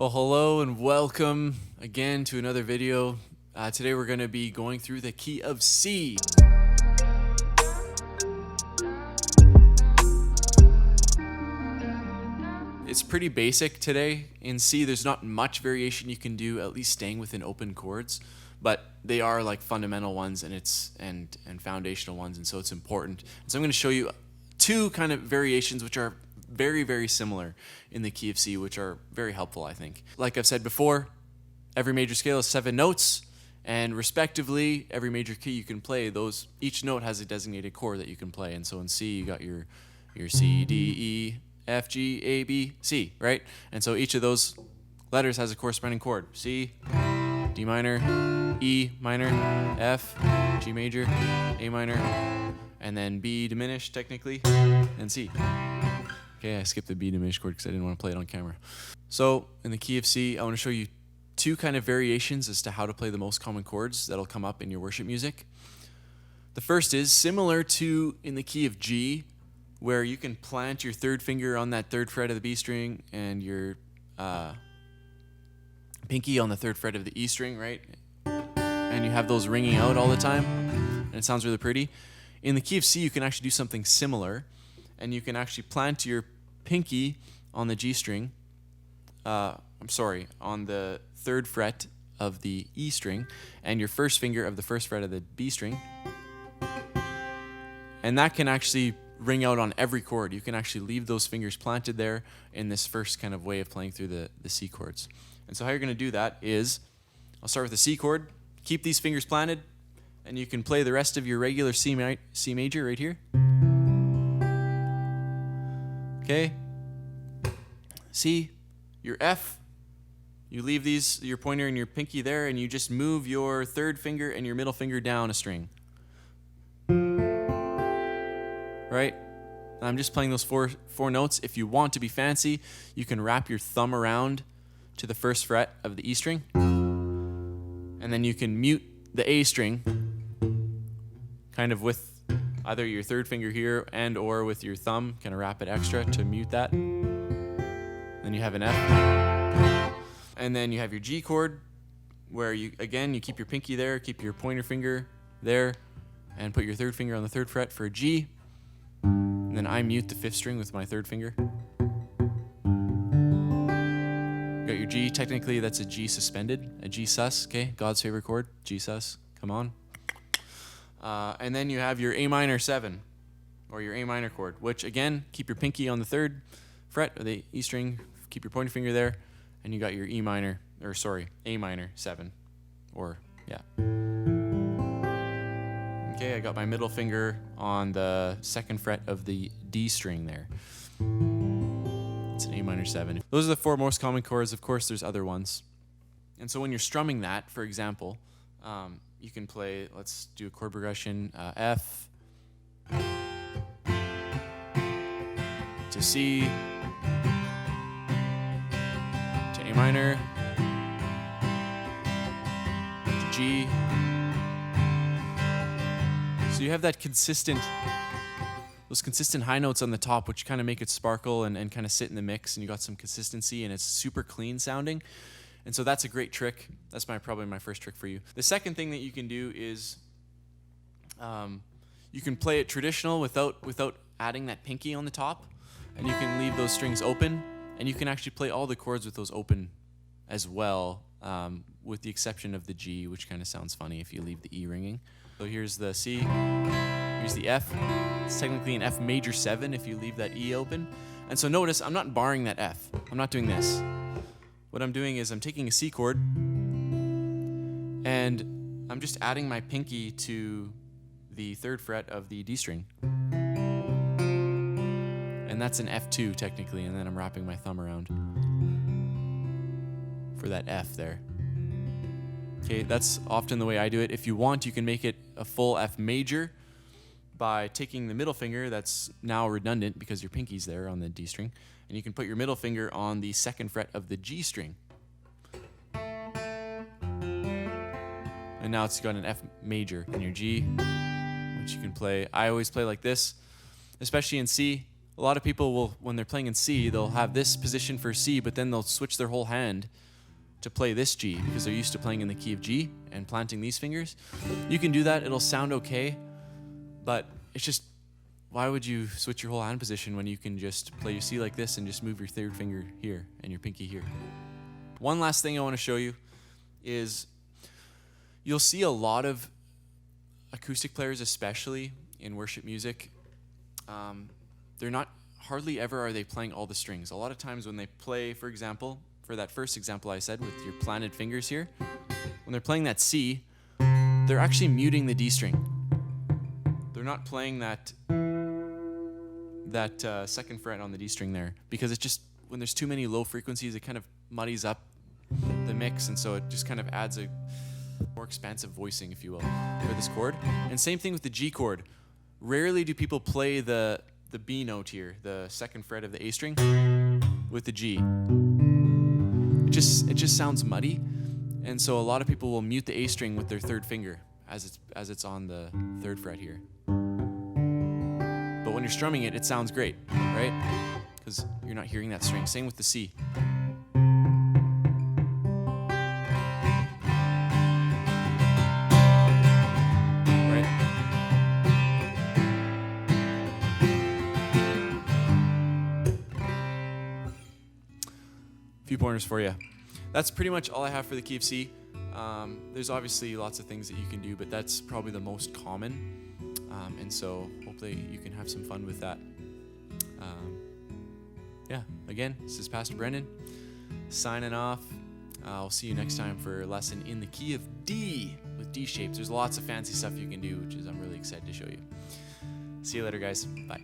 Well, hello and welcome again to another video. Today we're going to be going through the key of C. It's pretty basic today. In C, there's not much variation you can do, at least staying within open chords, but they are like fundamental ones and foundational ones, and so it's important. So I'm going to show you two kind of variations which are very, very similar in the key of C, which are very helpful, I think. Like I've said before, every major scale is 7 notes, and respectively, every major key you can play, each note has a designated chord that you can play. And so in C, you got your C, D, E, F, G, A, B, C, right? And so each of those letters has a corresponding chord. C, D minor, E minor, F, G major, A minor, and then B diminished technically, and C. Okay, I skipped the B diminished chord because I didn't want to play it on camera. So in the key of C, I want to show you two kind of variations as to how to play the most common chords that'll come up in your worship music. The first is similar to in the key of G, where you can plant your third finger on that third fret of the B string and your pinky on the third fret of the E string, right? And you have those ringing out all the time, and it sounds really pretty. In the key of C, you can actually do something similar, and you can actually plant your pinky on the G string, on the third fret of the E string, and your first finger of the first fret of the B string. And that can actually ring out on every chord. You can actually leave those fingers planted there in this first kind of way of playing through the C chords. And so how you're going to do that is, I'll start with the C chord, keep these fingers planted, and you can play the rest of your regular C major right here. Okay, C, your F, you leave your pointer and your pinky there, and you just move your third finger and your middle finger down a string. Right? I'm just playing those four notes. If you want to be fancy, you can wrap your thumb around to the first fret of the E string, and then you can mute the A string kind of with either your third finger here and or with your thumb, kind of wrap it extra to mute that. Then you have an F. And then you have your G chord, where you keep your pinky there, keep your pointer finger there, and put your third finger on the third fret for a G. And then I mute the fifth string with my third finger. You got your G, technically that's a G suspended, a G sus, okay? God's favorite chord, G sus, come on. And then you have your A minor 7, or your A minor chord, which again, keep your pinky on the third fret of the E string, keep your pointer finger there, and you got your A minor 7, or yeah. Okay, I got my middle finger on the second fret of the D string there. It's an A minor 7. Those are the 4 most common chords. Of course, there's other ones. And so when you're strumming that, for example, you can play, let's do a chord progression, F to C to A minor to G. So you have those consistent high notes on the top, which kind of make it sparkle and kind of sit in the mix, and you got some consistency, and it's super clean sounding. And so that's a great trick. That's probably my first trick for you. The second thing that you can do is you can play it traditional without adding that pinky on the top, and you can leave those strings open, and you can actually play all the chords with those open as well, with the exception of the G, which kind of sounds funny if you leave the E ringing. So here's the C, here's the F. It's technically an F major 7 if you leave that E open. And so notice, I'm not barring that F. I'm not doing this. What I'm doing is I'm taking a C chord, and I'm just adding my pinky to the third fret of the D string. And that's an F2 technically, and then I'm wrapping my thumb around for that F there. Okay, that's often the way I do it. If you want, you can make it a full F major by taking the middle finger, that's now redundant because your pinky's there on the D string, and you can put your middle finger on the second fret of the G string. And now it's got an F major in your G, which you can play. I always play like this, especially in C. A lot of people will, when they're playing in C, they'll have this position for C, but then they'll switch their whole hand to play this G because they're used to playing in the key of G and planting these fingers. You can do that, it'll sound okay, but it's just, why would you switch your whole hand position when you can just play your C like this and just move your third finger here and your pinky here? One last thing I want to show you is you'll see a lot of acoustic players, especially in worship music, they're not, hardly ever are they playing all the strings. A lot of times when they play, for example, for that first example I said with your planted fingers here, when they're playing that C, they're actually muting the D string. They're not playing that second fret on the D string there, because it's just, when there's too many low frequencies, it kind of muddies up the mix, and so it just kind of adds a more expansive voicing, if you will, for this chord. And same thing with the G chord. Rarely do people play the B note here, the second fret of the A string, with the G. It just sounds muddy, and so a lot of people will mute the A string with their third finger as it's on the third fret here. But when you're strumming it, it sounds great, right? Because you're not hearing that string. Same with the C. Few pointers for you. That's pretty much all I have for the key of C. There's obviously lots of things that you can do, but that's probably the most common. And so hopefully you can have some fun with that. Yeah, again, this is Pastor Brendan signing off. I'll see you next time for a lesson in the key of D with D shapes. There's lots of fancy stuff you can do, which is I'm really excited to show you. See you later, guys. Bye.